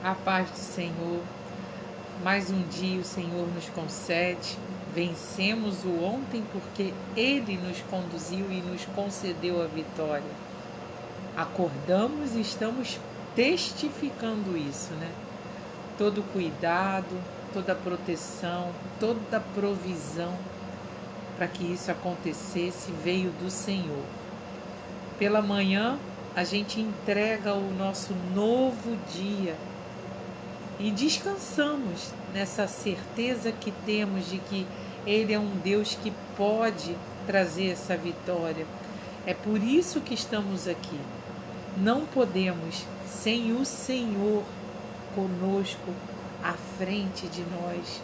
A paz do Senhor. Mais um dia o Senhor nos concede. Vencemos o ontem porque Ele nos conduziu e nos concedeu a vitória. Acordamos e estamos testificando isso, né? Todo cuidado, toda proteção, toda provisão para que isso acontecesse veio do Senhor. Pela manhã, a gente entrega o nosso novo dia e descansamos nessa certeza que temos de que Ele é um Deus que pode trazer essa vitória. É por isso que estamos aqui. Não podemos sem o Senhor conosco à frente de nós.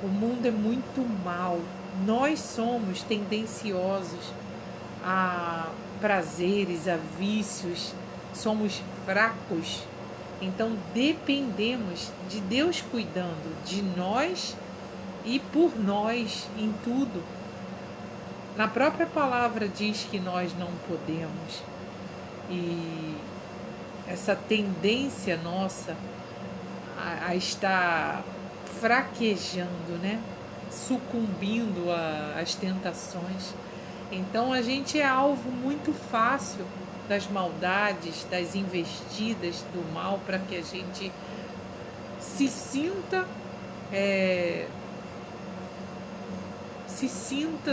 O mundo é muito mau. Nós somos tendenciosos a prazeres, a vícios. Somos fracos. Então dependemos de Deus cuidando de nós e por nós em tudo. Na própria palavra diz que nós não podemos. E essa tendência nossa a estar fraquejando, né? Sucumbindo às tentações. Então a gente é alvo muito fácil das maldades, das investidas do mal, para que a gente se sinta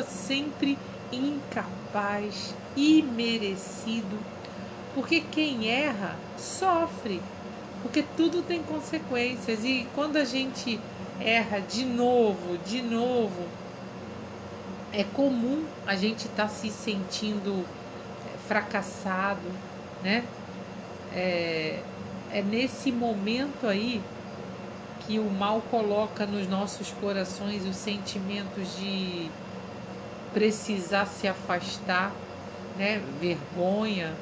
sempre incapaz, imerecido, porque quem erra sofre, porque tudo tem consequências, e quando a gente erra de novo, é comum a gente estar se sentindo fracassado, né? É nesse momento aí que o mal coloca nos nossos corações os sentimentos de precisar se afastar, né? Vergonha,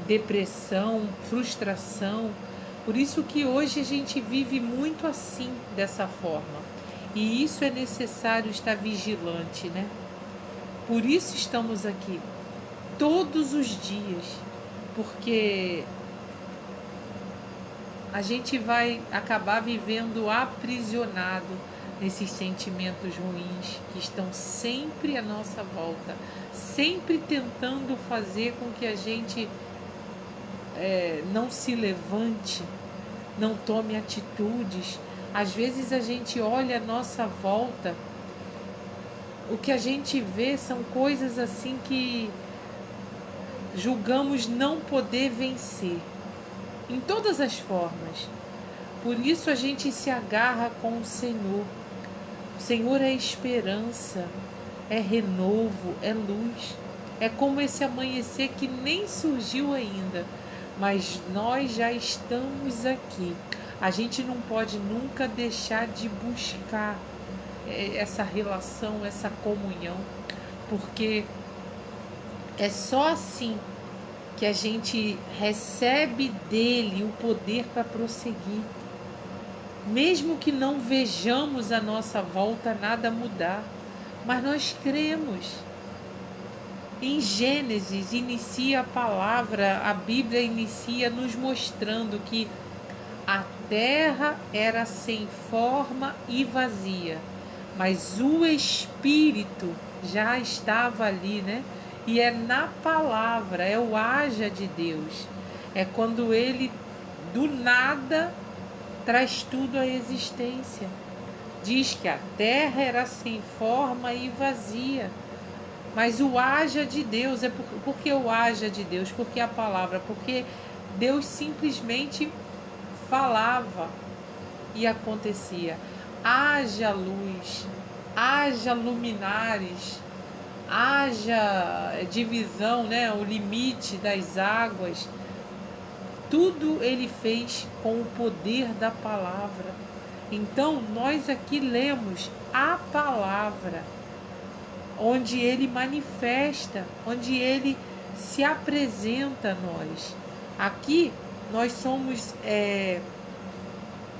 depressão, frustração. Por isso que hoje a gente vive muito assim, dessa forma. E isso é necessário estar vigilante, né? Por isso estamos aqui todos os dias, porque a gente vai acabar vivendo aprisionado nesses sentimentos ruins que estão sempre à nossa volta, sempre tentando fazer com que a gente não se levante, não tome atitudes. Às vezes a gente olha à nossa volta, o que a gente vê são coisas assim que julgamos não poder vencer, em todas as formas. Por isso a gente se agarra com o Senhor. O Senhor é esperança, é renovo, é luz. É como esse amanhecer que nem surgiu ainda, mas nós já estamos aqui. A gente não pode nunca deixar de buscar essa relação, essa comunhão, porque é só assim que a gente recebe dele o poder para prosseguir. Mesmo que não vejamos à nossa volta nada mudar, mas nós cremos. Em Gênesis inicia a palavra, a Bíblia inicia nos mostrando que a terra era sem forma e vazia, mas o Espírito já estava ali, né? E é na palavra, é o haja de Deus. É quando Ele, do nada, traz tudo à existência. Diz que a terra era sem forma e vazia. Mas o haja de Deus, por que o haja de Deus? Porque a palavra, porque Deus simplesmente falava e acontecia. Haja luz, haja luminares, haja divisão, né? O limite das águas. Tudo ele fez com o poder da palavra. Então nós aqui lemos a palavra, onde ele manifesta, onde ele se apresenta a nós. Aqui nós somos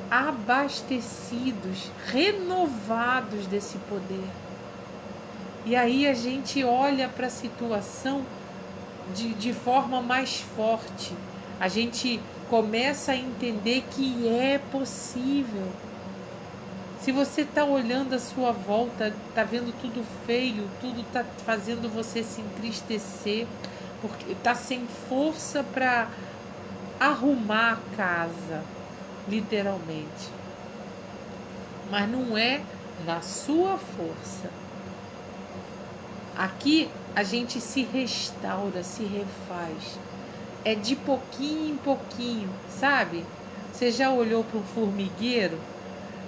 abastecidos, renovados desse poder. E aí a gente olha para a situação de forma mais forte. A gente começa a entender que é possível. Se você está olhando à sua volta, está vendo tudo feio, tudo está fazendo você se entristecer, porque está sem força para arrumar a casa, literalmente. Mas não é na sua força. Aqui a gente se restaura, se refaz. É de pouquinho em pouquinho, sabe? Você já olhou para um formigueiro?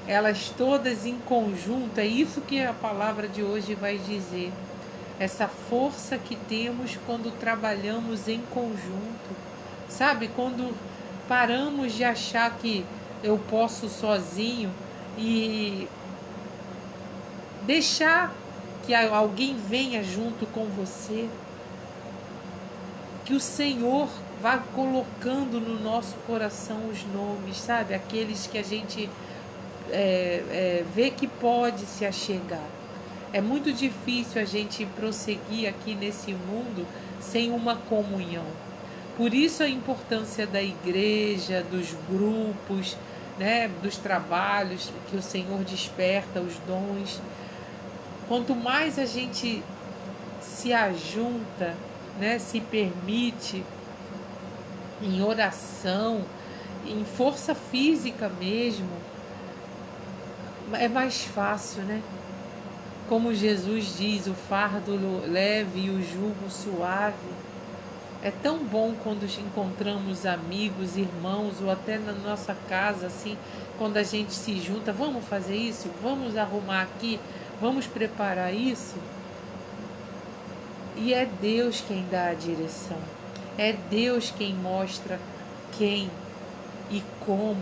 Elas todas em conjunto, é isso que a palavra de hoje vai dizer. Essa força que temos quando trabalhamos em conjunto. Sabe? Quando paramos de achar que eu posso sozinho e deixar que alguém venha junto com você, que o Senhor vá colocando no nosso coração os nomes, sabe? Aqueles que a gente vê que pode se achegar. É muito difícil a gente prosseguir aqui nesse mundo sem uma comunhão. Por isso a importância da igreja, dos grupos, né, dos trabalhos que o Senhor desperta, os dons. Quanto mais a gente se ajunta, né, se permite em oração, em força física mesmo, é mais fácil, né? Como Jesus diz, o fardo leve e o jugo suave. É tão bom quando encontramos amigos, irmãos, ou até na nossa casa, assim, quando a gente se junta, vamos fazer isso, vamos arrumar aqui, vamos preparar isso. E é Deus quem dá a direção. É Deus quem mostra quem e como.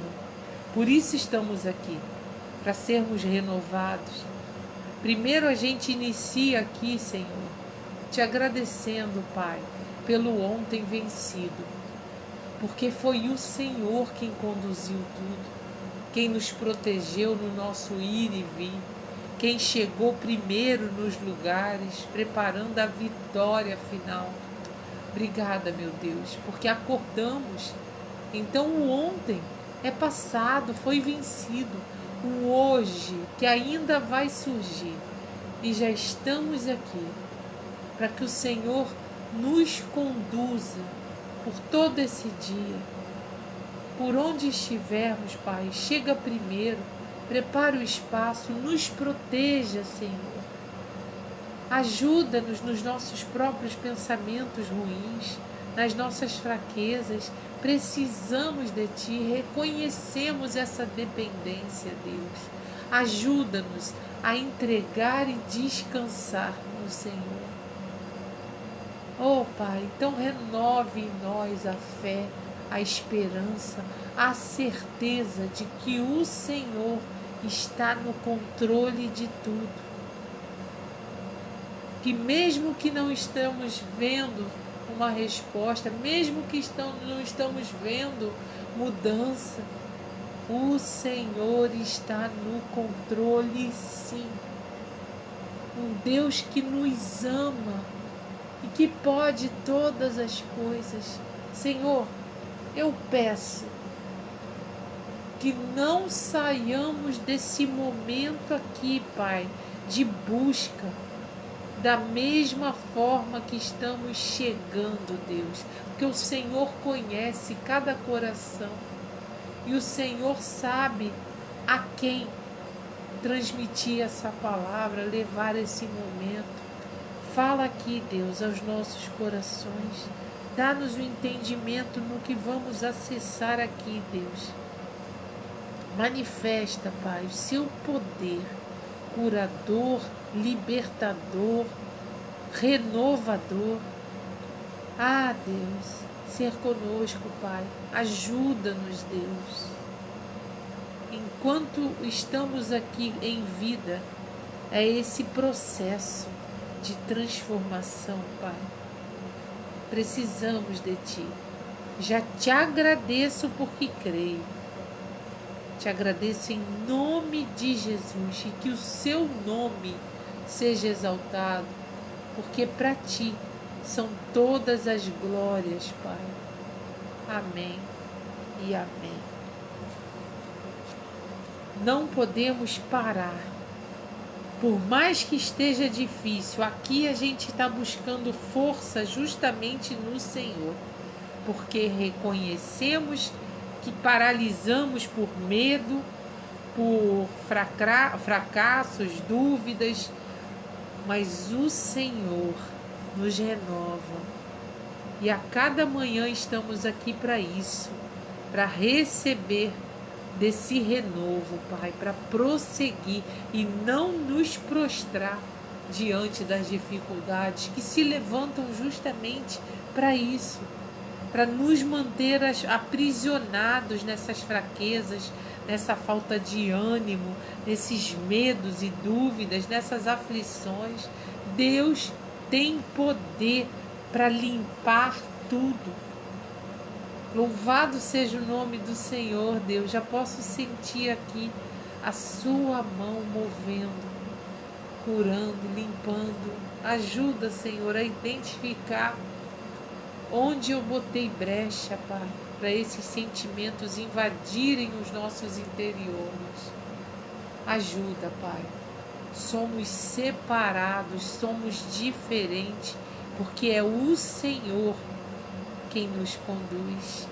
Por isso estamos aqui, para sermos renovados. Primeiro a gente inicia aqui, Senhor, te agradecendo, Pai, pelo ontem vencido, porque foi o Senhor quem conduziu tudo, quem nos protegeu no nosso ir e vir, quem chegou primeiro nos lugares, preparando a vitória final. Obrigada, meu Deus, porque acordamos. Então o ontem é passado, foi vencido. O hoje que ainda vai surgir. E já estamos aqui para que o Senhor nos conduza por todo esse dia. Por onde estivermos, Pai, chega primeiro, prepara o espaço, nos proteja, Senhor. Ajuda-nos nos nossos próprios pensamentos ruins, nas nossas fraquezas. Precisamos de Ti, reconhecemos essa dependência, Deus. Ajuda-nos a entregar e descansar no Senhor. Oh, Pai, então renove em nós a fé, a esperança, a certeza de que o Senhor está no controle de tudo. Que mesmo que não estamos vendo uma resposta, mesmo que não estamos vendo mudança, o Senhor está no controle, sim. Um Deus que nos ama e que pode todas as coisas. Senhor, eu peço que não saiamos desse momento aqui, Pai, de busca, da mesma forma que estamos chegando, Deus, porque o Senhor conhece cada coração e o Senhor sabe a quem transmitir essa palavra, levar esse momento. Fala aqui, Deus, aos nossos corações, dá-nos o entendimento no que vamos acessar aqui, Deus. Manifesta, Pai, o seu poder curador, libertador, renovador. Ah, Deus, ser conosco, Pai. Ajuda-nos, Deus. Enquanto estamos aqui em vida, é esse processo de transformação, Pai. Precisamos de Ti. Já te agradeço porque creio. Te agradeço em nome de Jesus e que o seu nome seja exaltado, porque para Ti são todas as glórias, Pai. Amém e amém. Não podemos parar. Por mais que esteja difícil, aqui a gente está buscando força justamente no Senhor, porque reconhecemos que paralisamos por medo, por fracassos, dúvidas, mas o Senhor nos renova. E a cada manhã estamos aqui para isso, para receber desse renovo, Pai, para prosseguir e não nos prostrar diante das dificuldades que se levantam justamente para isso, para nos manter aprisionados nessas fraquezas, nessa falta de ânimo, nesses medos e dúvidas, nessas aflições. Deus tem poder para limpar tudo. Louvado seja o nome do Senhor, Deus. Já posso sentir aqui a sua mão movendo, curando, limpando. Ajuda, Senhor, a identificar onde eu botei brecha, Pai, para esses sentimentos invadirem os nossos interiores. Ajuda, Pai. Somos separados, somos diferentes, porque é o Senhor quem nos conduz.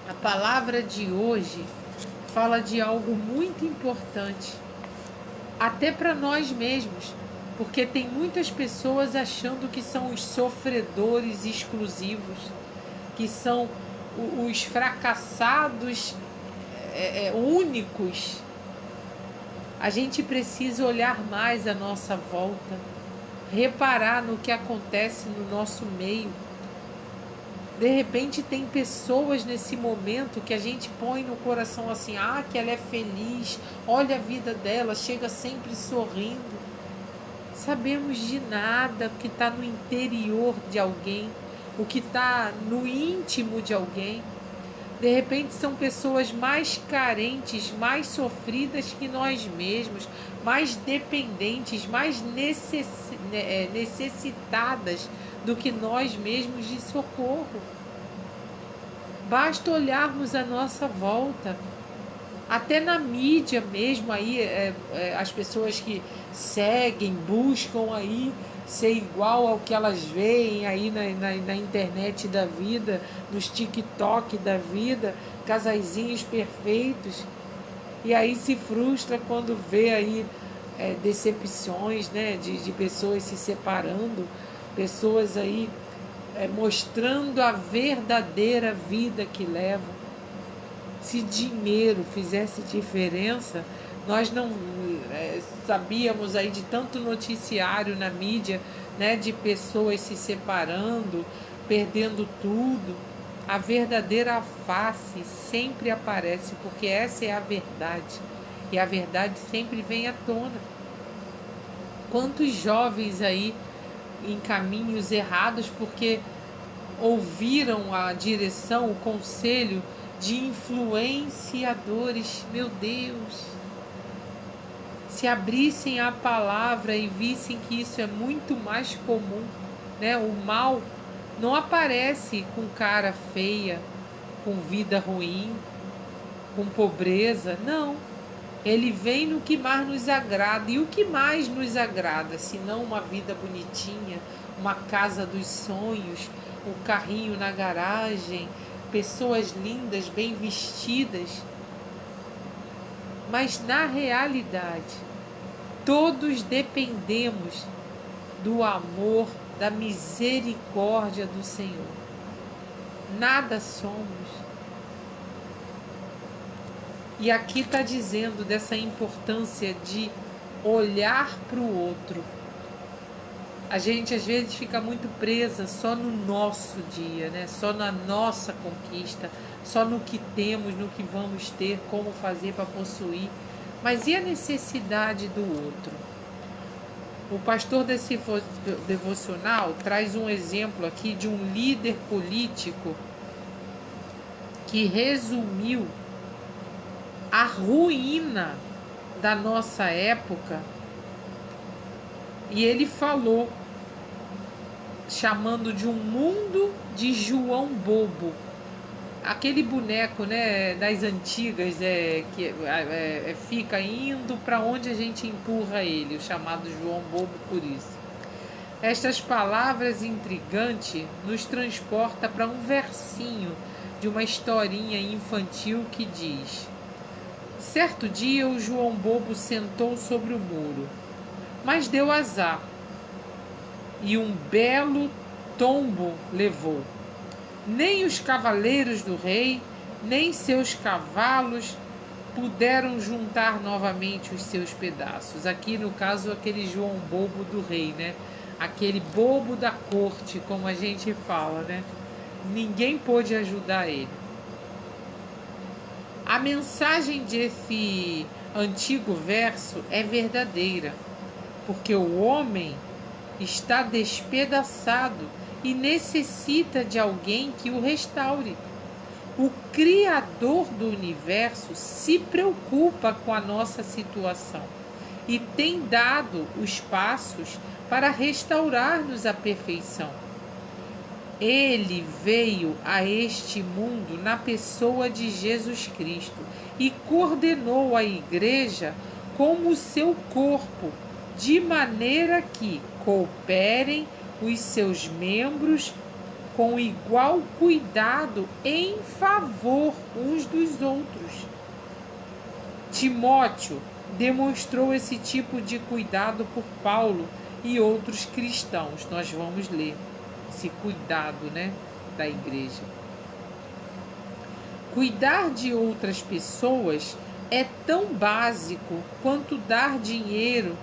A palavra de hoje fala de algo muito importante, até para nós mesmos, porque tem muitas pessoas achando que são os sofredores exclusivos, que são os fracassados únicos. A gente precisa olhar mais à nossa volta, reparar no que acontece no nosso meio. De repente tem pessoas nesse momento que a gente põe no coração assim, que ela é feliz, olha a vida dela, chega sempre sorrindo. Sabemos de nada o que está no interior de alguém, o que está no íntimo de alguém. De repente são pessoas mais carentes, mais sofridas que nós mesmos, mais dependentes, mais necessitadas do que nós mesmos de socorro. Basta olharmos à nossa volta, até na mídia mesmo, aí as pessoas que seguem, buscam aí ser igual ao que elas veem aí na internet da vida, nos TikTok da vida, casaizinhos perfeitos, e aí se frustra quando vê aí decepções, né, de pessoas se separando, pessoas aí mostrando a verdadeira vida que levam. Se dinheiro fizesse diferença, nós não sabíamos aí de tanto noticiário na mídia, né, de pessoas se separando, perdendo tudo. A verdadeira face sempre aparece, porque essa é a verdade. E a verdade sempre vem à tona. Quantos jovens aí em caminhos errados porque ouviram a direção, o conselho de influenciadores. Meu Deus! Se abrissem a palavra e vissem que isso é muito mais comum, né? O mal não aparece com cara feia, com vida ruim, com pobreza, não. Ele vem no que mais nos agrada. E o que mais nos agrada, se não uma vida bonitinha, uma casa dos sonhos, um carrinho na garagem, pessoas lindas, bem vestidas. Mas na realidade, todos dependemos do amor, da misericórdia do Senhor. Nada somos. E aqui está dizendo dessa importância de olhar para o outro. A gente às vezes fica muito presa só no nosso dia, né? Só na nossa conquista, só no que temos, no que vamos ter, como fazer para possuir. Mas e a necessidade do outro? O pastor desse devocional traz um exemplo aqui de um líder político que resumiu a ruína da nossa época, e ele falou, chamando de um mundo de João bobo. aquele boneco, né, das antigas, fica indo para onde a gente empurra ele, o chamado João Bobo por isso. Estas palavras intrigantes nos transporta para um versinho de uma historinha infantil que diz: certo dia o João Bobo sentou sobre o muro, mas deu azar e um belo tombo levou. Nem os cavaleiros do rei, nem seus cavalos puderam juntar novamente os seus pedaços. Aqui, no caso, aquele João Bobo do rei, né? Aquele bobo da corte, como a gente fala, né? Ninguém pôde ajudar ele. A mensagem desse antigo verso é verdadeira, porque o homem está despedaçado e necessita de alguém que o restaure. O Criador do universo se preocupa com a nossa situação e tem dado os passos para restaurar-nos à perfeição. Ele veio a este mundo na pessoa de Jesus Cristo e coordenou a igreja como seu corpo, de maneira que cooperem os seus membros com igual cuidado em favor uns dos outros. Timóteo demonstrou esse tipo de cuidado por Paulo e outros cristãos. Nós vamos ler esse cuidado, né, da igreja. Cuidar de outras pessoas é tão básico quanto dar dinheiro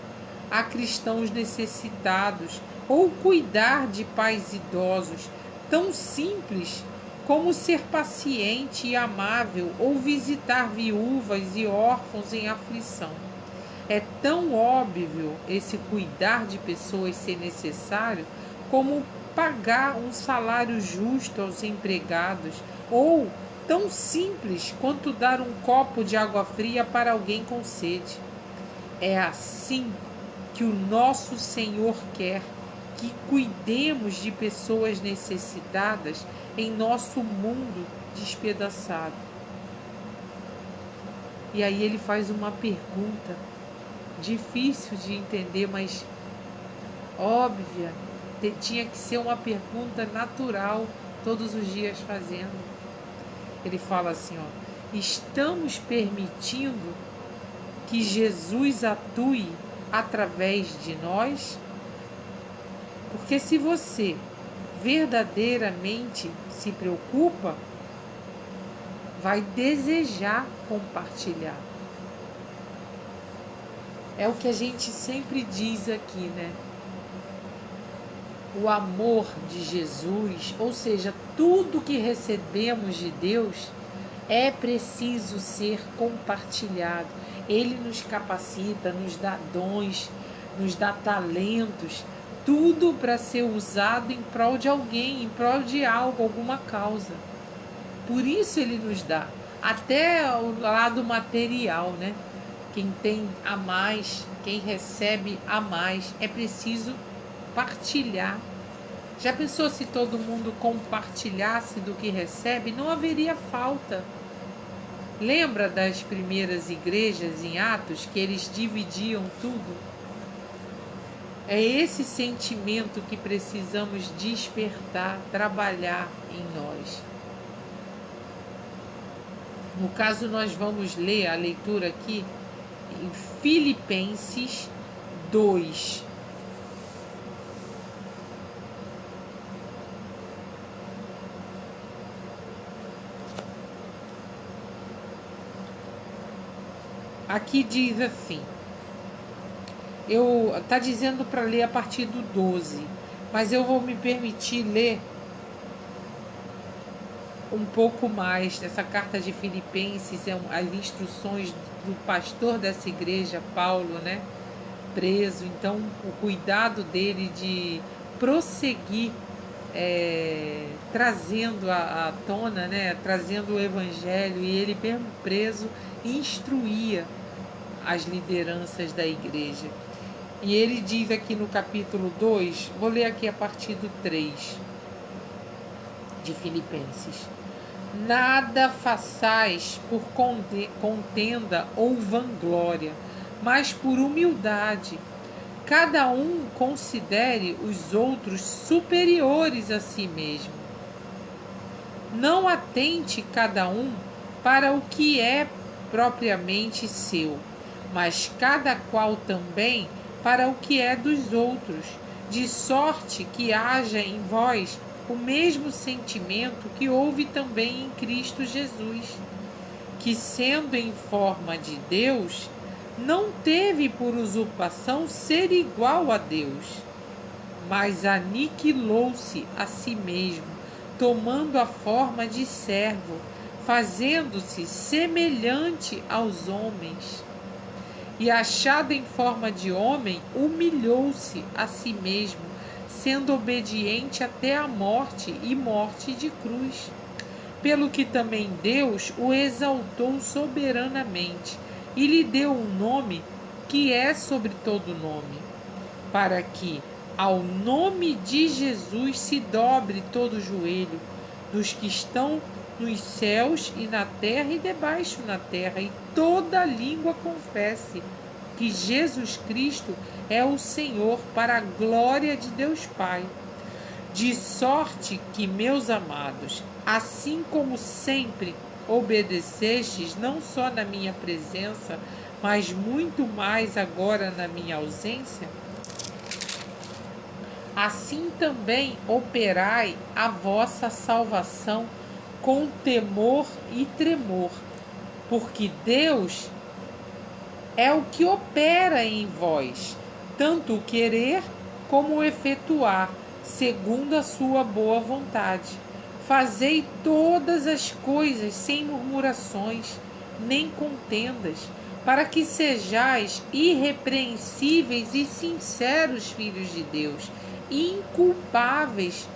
a cristãos necessitados ou cuidar de pais idosos, tão simples como ser paciente e amável ou visitar viúvas e órfãos em aflição. É tão óbvio esse cuidar de pessoas ser necessário como pagar um salário justo aos empregados, ou tão simples quanto dar um copo de água fria para alguém com sede. É assim que o nosso Senhor quer que cuidemos de pessoas necessitadas em nosso mundo despedaçado. E aí ele faz uma pergunta difícil de entender, mas óbvia. Tinha que ser uma pergunta natural, todos os dias fazendo. Ele fala assim, ó: estamos permitindo que Jesus atue através de nós? Porque se você verdadeiramente se preocupa, vai desejar compartilhar. É o que a gente sempre diz aqui, né? O amor de Jesus, ou seja, tudo que recebemos de Deus é preciso ser compartilhado. Ele nos capacita, nos dá dons, nos dá talentos, tudo para ser usado em prol de alguém, em prol de algo, alguma causa. Por isso ele nos dá, até o lado material, né? Quem tem a mais, quem recebe a mais, é preciso partilhar. Já pensou se todo mundo compartilhasse do que recebe? Não haveria falta. Lembra das primeiras igrejas em Atos, que eles dividiam tudo? É esse sentimento que precisamos despertar, trabalhar em nós. No caso, nós vamos ler a leitura aqui em Filipenses 2. Aqui diz assim, tá dizendo para ler a partir do 12, mas eu vou me permitir ler um pouco mais dessa carta de Filipenses, as instruções do pastor dessa igreja, Paulo, né, preso. Então, o cuidado dele de prosseguir trazendo à tona, né, trazendo o evangelho, e ele mesmo preso instruía as lideranças da igreja. E ele diz aqui no capítulo 2, vou ler aqui a partir do 3 de Filipenses: Nada façais por contenda ou vanglória, mas por humildade. Cada um considere os outros superiores a si mesmo. Não atente cada um para o que é propriamente seu, mas cada qual também para o que é dos outros, de sorte que haja em vós o mesmo sentimento que houve também em Cristo Jesus, que, sendo em forma de Deus, não teve por usurpação ser igual a Deus, mas aniquilou-se a si mesmo, tomando a forma de servo, fazendo-se semelhante aos homens. E achado em forma de homem, humilhou-se a si mesmo, sendo obediente até a morte e morte de cruz. Pelo que também Deus o exaltou soberanamente e lhe deu um nome que é sobre todo nome, para que ao nome de Jesus se dobre todo o joelho dos que estão nos céus e na terra e debaixo na terra, e toda língua confesse que Jesus Cristo é o Senhor, para a glória de Deus Pai. De sorte que, meus amados, assim como sempre obedecestes, não só na minha presença, mas muito mais agora na minha ausência, assim também operai a vossa salvação com temor e tremor, porque Deus é o que opera em vós, tanto o querer como o efetuar, segundo a sua boa vontade. Fazei todas as coisas sem murmurações, nem contendas, para que sejais irrepreensíveis e sinceros filhos de Deus, inculpáveis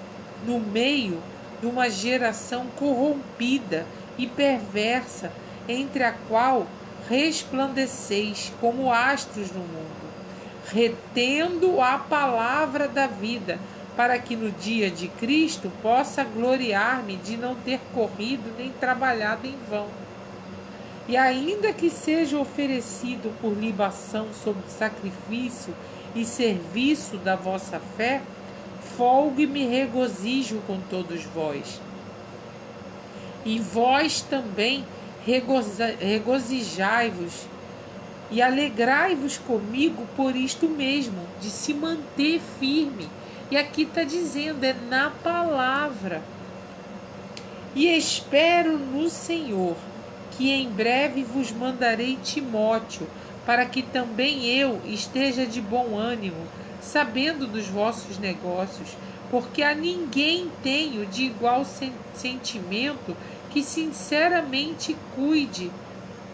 no meio de uma geração corrompida e perversa, entre a qual resplandeceis como astros no mundo, retendo a palavra da vida, para que no dia de Cristo possa gloriar-me de não ter corrido nem trabalhado em vão. E ainda que seja oferecido por libação sob sacrifício e serviço da vossa fé, folgo e me regozijo com todos vós. E vós também regozijai-vos e alegrai-vos comigo por isto mesmo, de se manter firme. E aqui está dizendo, é na palavra. E espero no Senhor, que em breve vos mandarei Timóteo, para que também eu esteja de bom ânimo, sabendo dos vossos negócios, porque a ninguém tenho de igual sentimento que sinceramente cuide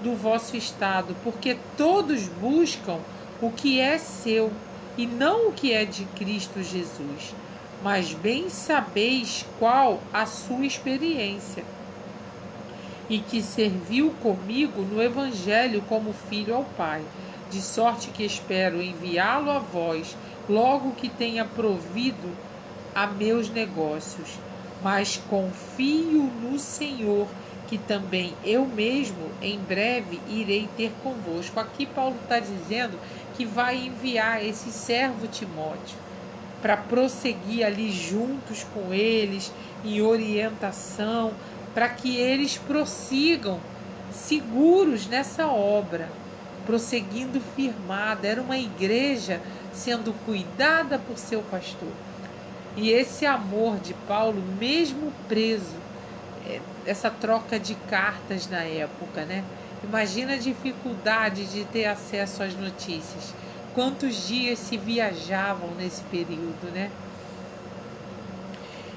do vosso estado, porque todos buscam o que é seu, e não o que é de Cristo Jesus. Mas bem sabeis qual a sua experiência, e que serviu comigo no Evangelho como filho ao Pai, de sorte que espero enviá-lo a vós, logo que tenha provido a meus negócios. Mas confio no Senhor, que também eu mesmo em breve irei ter convosco. Aqui Paulo está dizendo que vai enviar esse servo Timóteo para prosseguir ali juntos com eles, em orientação, para que eles prossigam seguros nessa obra, prosseguindo firmada. Era uma igreja sendo cuidada por seu pastor. E esse amor de Paulo, mesmo preso, essa troca de cartas na época, né? Imagina a dificuldade de ter acesso às notícias. Quantos dias se viajavam nesse período, né?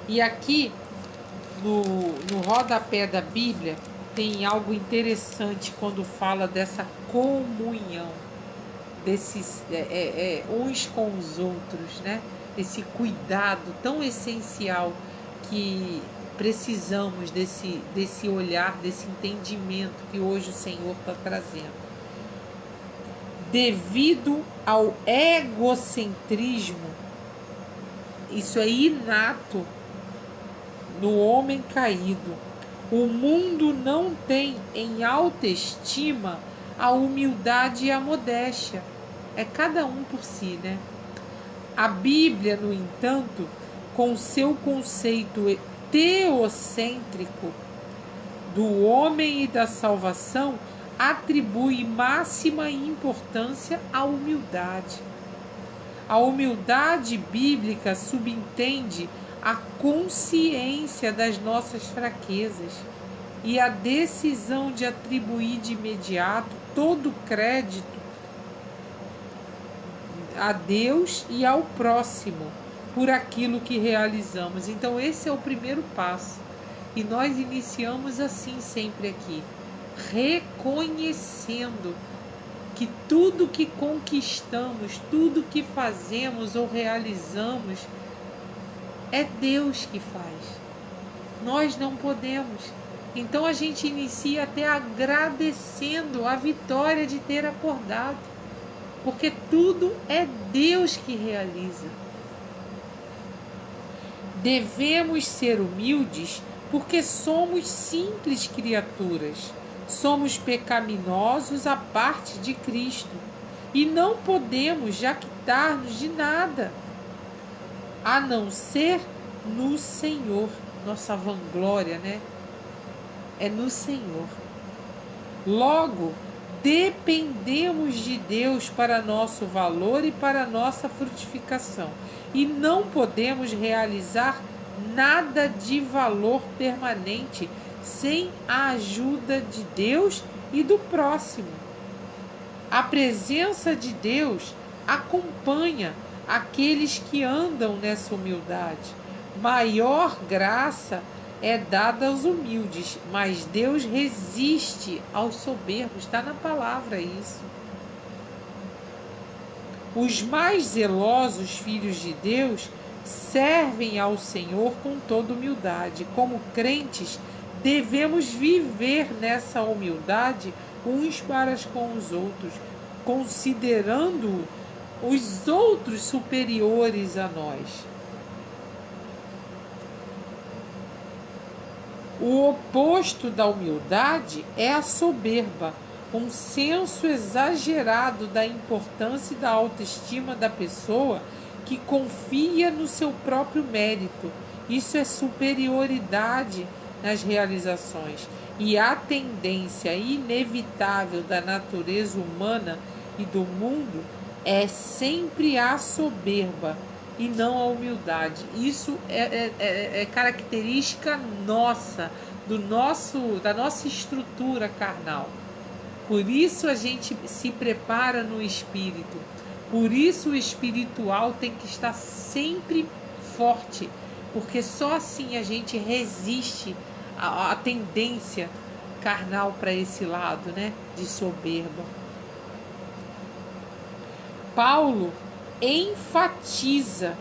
E aqui, no rodapé da Bíblia, tem algo interessante quando fala dessa comunhão, desses uns com os outros, né? Esse cuidado tão essencial que precisamos desse olhar, desse entendimento que hoje o Senhor está trazendo. Devido ao egocentrismo, isso é inato no homem caído, O mundo não tem em alta estima a humildade e a modéstia. É cada um por si, né? A Bíblia, no entanto, com seu conceito teocêntrico do homem e da salvação, atribui máxima importância à humildade. A humildade bíblica subentende a consciência das nossas fraquezas e a decisão de atribuir de imediato todo o crédito a Deus e ao próximo por aquilo que realizamos. Então esse é o primeiro passo. E nós iniciamos assim sempre aqui, reconhecendo que tudo que conquistamos, tudo que fazemos ou realizamos, é Deus que faz. Nós não podemos. Então a gente inicia até agradecendo a vitória de ter acordado, porque tudo é Deus que realiza. Devemos ser humildes porque somos simples criaturas. Somos pecaminosos à parte de Cristo e não podemos jactar-nos de nada, a não ser no Senhor. Nossa vanglória, né? É no Senhor. Logo, dependemos de Deus para nosso valor e para nossa frutificação. E não podemos realizar nada de valor permanente sem a ajuda de Deus e do próximo. A presença de Deus acompanha aqueles que andam nessa humildade. Maior graça é dada aos humildes, mas Deus resiste aos soberbos. Está na palavra isso. Os mais zelosos filhos de Deus servem ao Senhor com toda humildade. Como crentes, devemos viver nessa humildade uns para com os outros, considerando os outros superiores a nós. O oposto da humildade é a soberba, um senso exagerado da importância e da autoestima da pessoa que confia no seu próprio mérito. Isso é superioridade nas realizações. E a tendência inevitável da natureza humana e do mundo é sempre a soberba e não a humildade. Isso é característica nossa, da nossa estrutura carnal. Por isso a gente se prepara no espírito. Por isso o espiritual tem que estar sempre forte, porque só assim a gente resiste à tendência carnal para esse lado, né, de soberba. Paulo enfatiza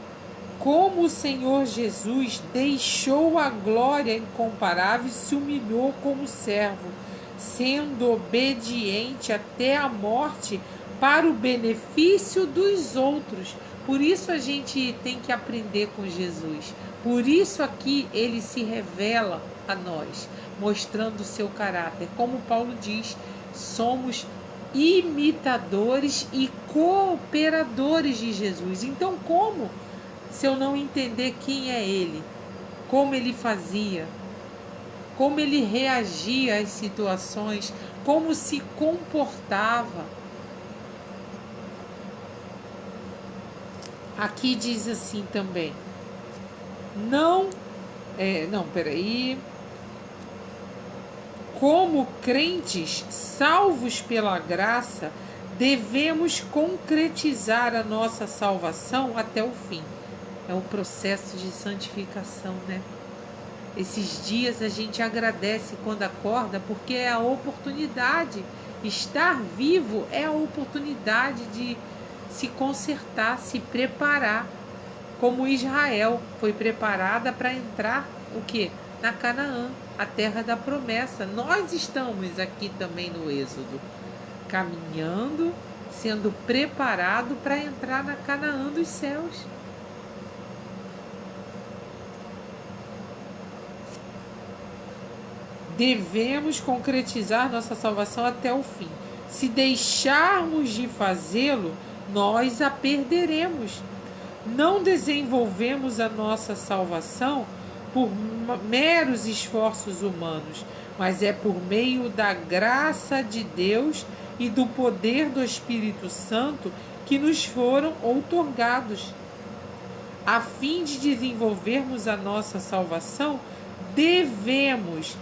como o Senhor Jesus deixou a glória incomparável e se humilhou como servo, sendo obediente até a morte para o benefício dos outros. Por isso a gente tem que aprender com Jesus. Por isso aqui ele se revela a nós, mostrando o seu caráter. Como Paulo diz, somos imitadores e cooperadores de Jesus. Então, como se eu não entender quem é ele, como ele fazia, como ele reagia às situações, como se comportava? Aqui diz assim também, como crentes salvos pela graça, devemos concretizar a nossa salvação até o fim. É o processo de santificação, né? Esses dias a gente agradece quando acorda, porque é a oportunidade. Estar vivo é a oportunidade de se consertar, se preparar. Como Israel foi preparada para entrar, o quê? Na Canaã, a terra da promessa. Nós estamos aqui também no Êxodo, caminhando, sendo preparado para entrar na Canaã dos céus. devemos concretizar nossa salvação até o fim. Se deixarmos de fazê-lo, nós a perderemos. Não desenvolvemos a nossa salvação por meros esforços humanos, mas é por meio da graça de Deus e do poder do Espírito Santo que nos foram outorgados. A fim de desenvolvermos a nossa salvação, devemos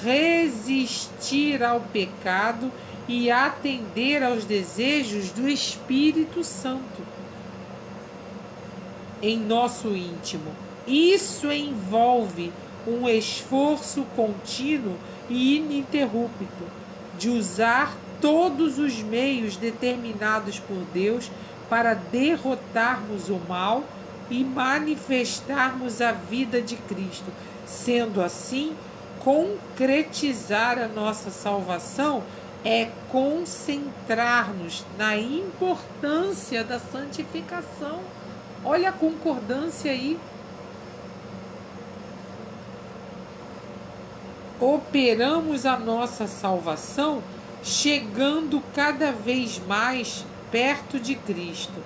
resistir ao pecado e atender aos desejos do Espírito Santo em nosso íntimo. Isso envolve um esforço contínuo e ininterrupto de usar todos os meios determinados por Deus para derrotarmos o mal e manifestarmos a vida de Cristo. Sendo assim, concretizar a nossa salvação é concentrar-nos na importância da santificação. Olha a concordância aí. Operamos a nossa salvação chegando cada vez mais perto de Cristo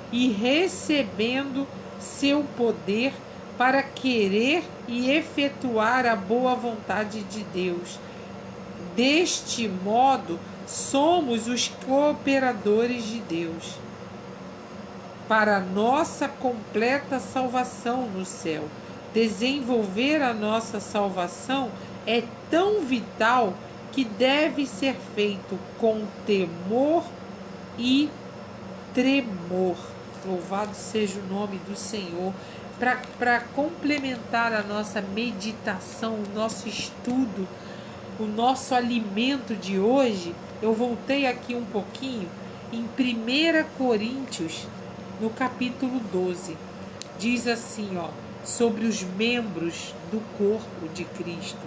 e recebendo seu poder para querer e efetuar a boa vontade de Deus. Deste modo, somos os cooperadores de Deus para nossa completa salvação no céu. Desenvolver a nossa salvação é tão vital que deve ser feito com temor e tremor. Louvado seja o nome do Senhor. Para complementar a nossa meditação, o nosso estudo, o nosso alimento de hoje, eu voltei aqui um pouquinho em 1 Coríntios, no capítulo 12. Diz assim, sobre os membros do corpo de Cristo.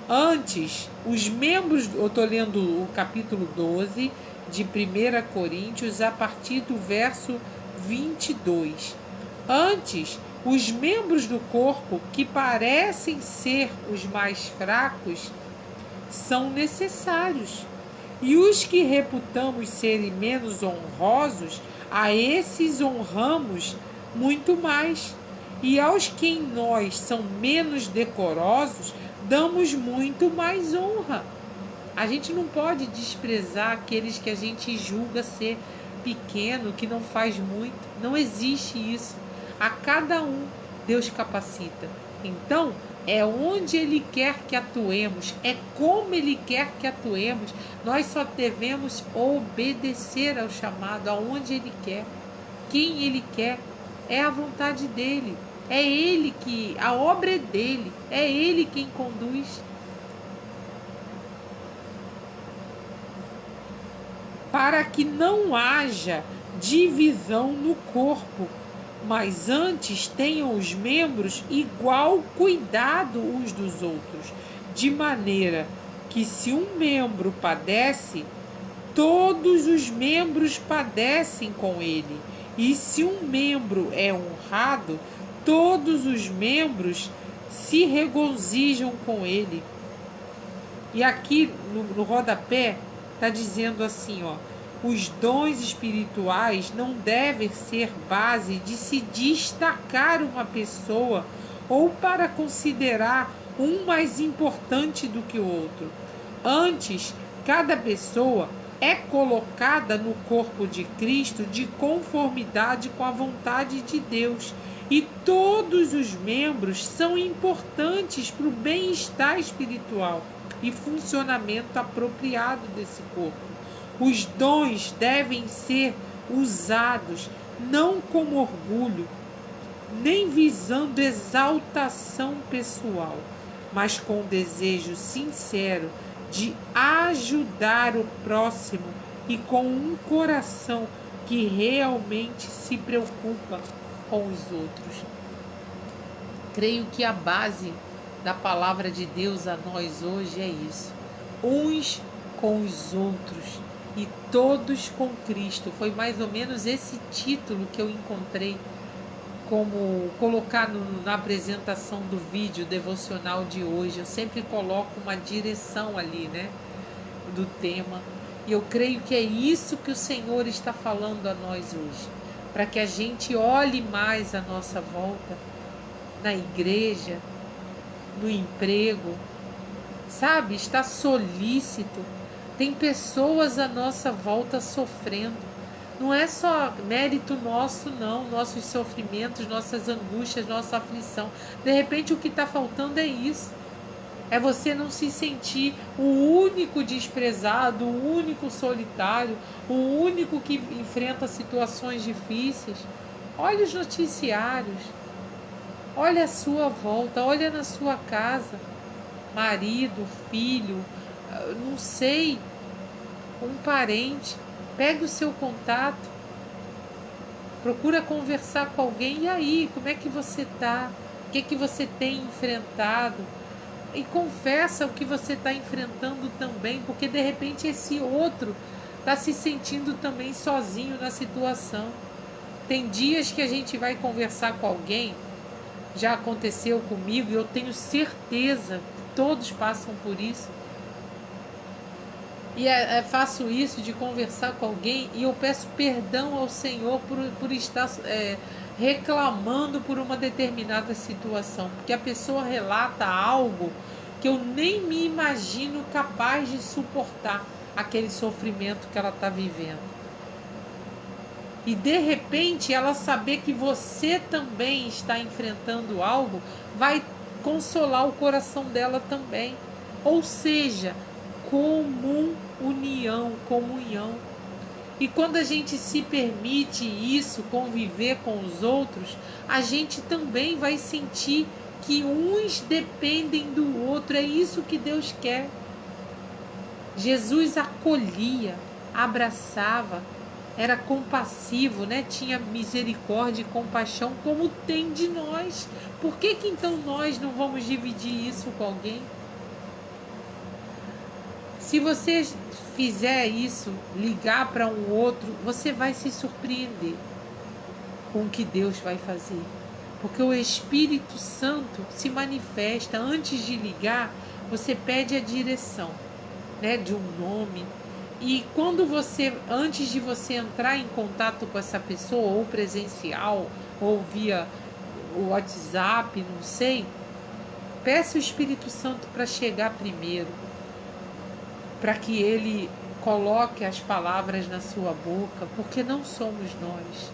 Antes, os membros, eu estou lendo o capítulo 12 de 1 Coríntios, a partir do verso 22. Antes, os membros do corpo que parecem ser os mais fracos são necessários, e os que reputamos serem menos honrosos, a esses honramos muito mais, e aos que em nós são menos decorosos, damos muito mais honra. A gente não pode desprezar aqueles que a gente julga ser pequeno, que não faz muito. Não existe isso. A cada um Deus capacita. Então, é onde Ele quer que atuemos, é como Ele quer que atuemos. Nós só devemos obedecer ao chamado, aonde Ele quer, quem Ele quer. É a vontade dEle, é Ele que, a obra é dEle, é Ele quem conduz. Para que não haja divisão no corpo, mas antes tenham os membros igual cuidado uns dos outros, de maneira que se um membro padece, todos os membros padecem com ele, e se um membro é honrado, todos os membros se regozijam com ele. E aqui no rodapé está dizendo assim, os dons espirituais não devem ser base de se destacar uma pessoa ou para considerar um mais importante do que o outro. Antes, cada pessoa é colocada no corpo de Cristo de conformidade com a vontade de Deus, e todos os membros são importantes para o bem-estar espiritual e funcionamento apropriado desse corpo. Os dons devem ser usados não com orgulho, nem visando exaltação pessoal, mas com desejo sincero de ajudar o próximo e com um coração que realmente se preocupa com os outros. Creio que a base da palavra de Deus a nós hoje é isso. Uns com os outros e todos com Cristo. Foi mais ou menos esse título que eu encontrei como colocar na apresentação do vídeo devocional de hoje. Eu sempre coloco uma direção ali, né, do tema. E eu creio que é isso que o Senhor está falando a nós hoje, para que a gente olhe mais à nossa volta, na igreja, no emprego, sabe? Está solícito. Tem pessoas à nossa volta sofrendo. Não é só mérito nosso, não, nossos sofrimentos, nossas angústias, nossa aflição. De repente o que está faltando é isso. É você não se sentir o único desprezado, o único solitário, o único que enfrenta situações difíceis. Olha os noticiários, olha a sua volta, olha na sua casa. Marido, filho, não sei, um parente. Pega o seu contato, procura conversar com alguém. E aí, como é que você está? O que você tem enfrentado? E confessa o que você está enfrentando também, porque de repente esse outro está se sentindo também sozinho na situação. Tem dias que a gente vai conversar com alguém, já aconteceu comigo e eu tenho certeza que todos passam por isso. E faço isso de conversar com alguém e eu peço perdão ao Senhor por estar reclamando por uma determinada situação, porque a pessoa relata algo que eu nem me imagino capaz de suportar aquele sofrimento que ela está vivendo. E de repente ela saber que você também está enfrentando algo vai consolar o coração dela também. Ou seja, comunhão. E quando a gente se permite isso, conviver com os outros, a gente também vai sentir que uns dependem do outro. É isso que Deus quer. Jesus acolhia, abraçava, era compassivo, né? Tinha misericórdia e compaixão como tem de nós. Por que então nós não vamos dividir isso com alguém? Se você fizer isso, ligar para um outro, você vai se surpreender com o que Deus vai fazer. Porque o Espírito Santo se manifesta. Antes de ligar, você pede a direção, né, de um nome. E quando antes de você entrar em contato com essa pessoa, ou presencial, ou via o WhatsApp, não sei, peça o Espírito Santo para chegar primeiro, para que ele coloque as palavras na sua boca, porque não somos nós.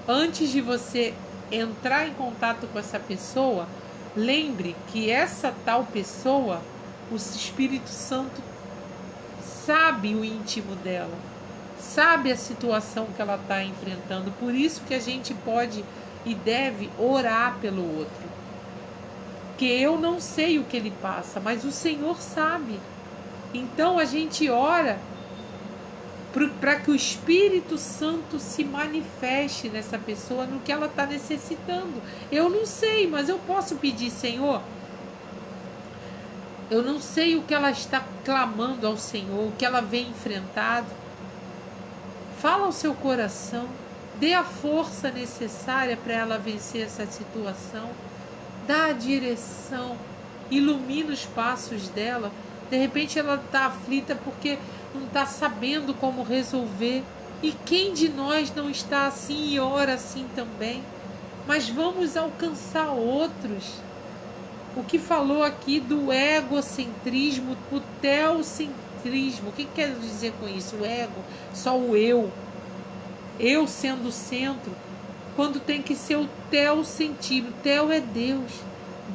Antes de você entrar em contato com essa pessoa, lembre que essa tal pessoa, o Espírito Santo sabe o íntimo dela, sabe a situação que ela está enfrentando. Por isso que a gente pode e deve orar pelo outro. Porque eu não sei o que ele passa, mas o Senhor sabe. Então a gente ora para que o Espírito Santo se manifeste nessa pessoa no que ela está necessitando. Eu não sei, mas eu posso pedir: Senhor, eu não sei o que ela está clamando ao Senhor, o que ela vem enfrentado. Fala ao seu coração, dê a força necessária para ela vencer essa situação, dá a direção, ilumina os passos dela. De repente ela está aflita porque não está sabendo como resolver. E quem de nós não está assim e ora assim também? Mas vamos alcançar outros. O que falou aqui do egocentrismo, o teocentrismo. O que quer dizer com isso? O ego, só o eu. Eu sendo o centro, quando tem que ser o teocentrismo. Teo é Deus.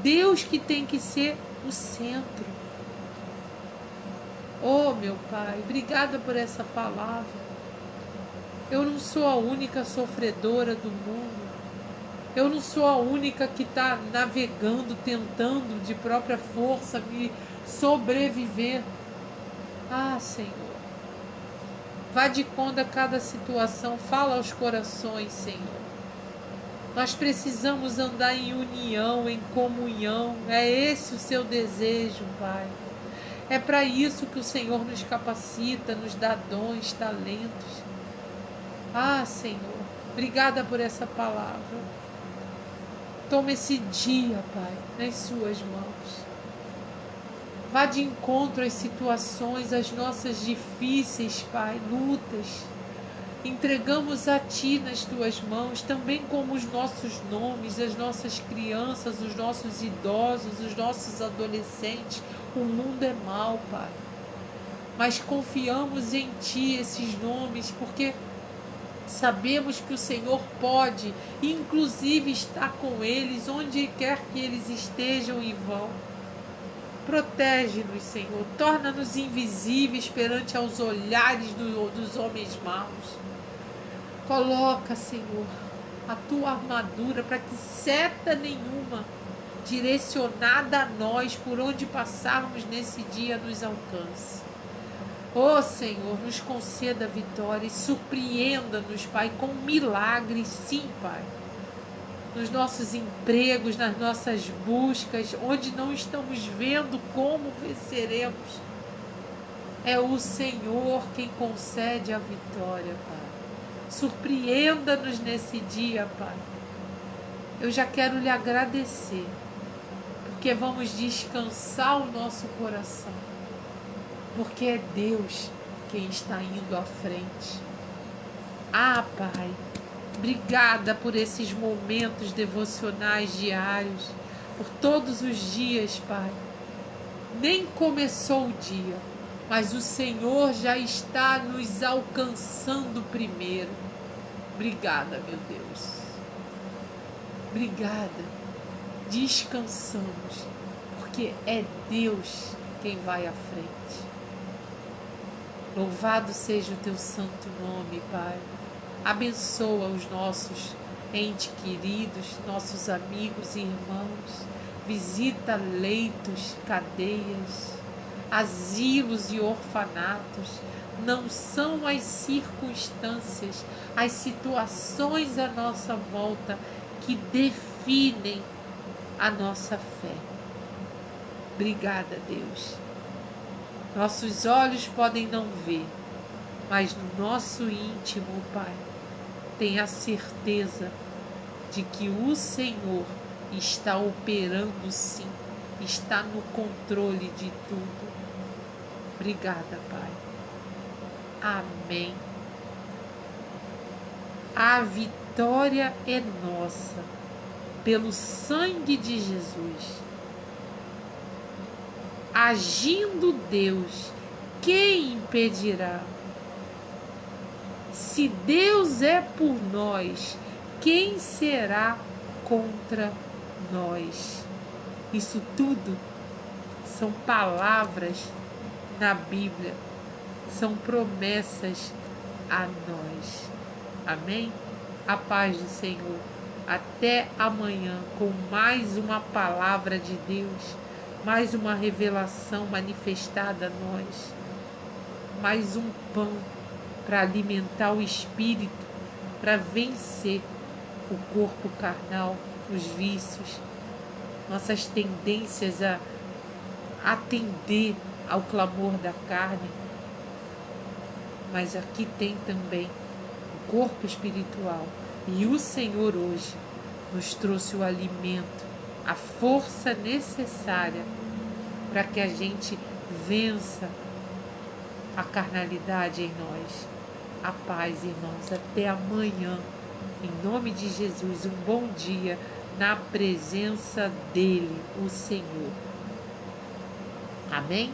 Deus que tem que ser o centro. Oh, meu Pai, obrigada por essa palavra. Eu não sou a única sofredora do mundo. Eu não sou a única que está navegando, tentando de própria força me sobreviver. Ah, Senhor, vá de conta a cada situação, fala aos corações, Senhor. Nós precisamos andar em união, em comunhão. É esse o seu desejo, Pai. É para isso que o Senhor nos capacita, nos dá dons, talentos. Ah, Senhor, obrigada por essa palavra. toma esse dia, Pai, nas suas mãos. Vá de encontro às situações, às nossas difíceis, Pai, lutas. Entregamos a Ti nas Tuas mãos, também como os nossos nomes, as nossas crianças, os nossos idosos, os nossos adolescentes. O mundo é mau, Pai. Mas confiamos em Ti esses nomes, porque sabemos que o Senhor pode, inclusive, estar com eles, onde quer que eles estejam e vão. Protege-nos, Senhor. Torna-nos invisíveis perante aos olhares dos homens maus. Coloca, Senhor, a Tua armadura para que seta nenhuma direcionada a nós, por onde passarmos nesse dia, nos alcance. Ó Senhor, nos conceda a vitória e surpreenda-nos, Pai, com milagres, sim, Pai. Nos nossos empregos, nas nossas buscas, onde não estamos vendo como venceremos. É o Senhor quem concede a vitória, Pai. Surpreenda-nos nesse dia, Pai. Eu já quero lhe agradecer, porque vamos descansar o nosso coração, porque é Deus quem está indo à frente. Ah, Pai, obrigada por esses momentos devocionais diários, por todos os dias, Pai. Nem começou o dia, mas o Senhor já está nos alcançando primeiro. Obrigada, meu Deus. Obrigada. Descansamos, porque é Deus quem vai à frente. Louvado seja o Teu santo nome, Pai. Abençoa os nossos entes queridos, nossos amigos e irmãos. Visita leitos, cadeias, asilos e orfanatos. Não são as circunstâncias, as situações à nossa volta que definem a nossa fé. Obrigada, Deus. Nossos olhos podem não ver, mas no nosso íntimo, Pai, tenha certeza de que o Senhor está operando sim, está no controle de tudo. Obrigada, Pai. Amém. A vitória é nossa, pelo sangue de Jesus. Agindo Deus, quem impedirá? Se Deus é por nós, quem será contra nós? Isso tudo são palavras na Bíblia, são promessas a nós. Amém? A paz do Senhor. Até amanhã com mais uma palavra de Deus, mais uma revelação manifestada a nós, mais um pão para alimentar o espírito, para vencer o corpo carnal, os vícios, nossas tendências a atender ao clamor da carne. Mas aqui tem também o corpo espiritual. E o Senhor hoje nos trouxe o alimento, a força necessária para que a gente vença a carnalidade em nós. A paz, irmãos. Até amanhã. Em nome de Jesus, um bom dia na presença dEle, o Senhor. Amém?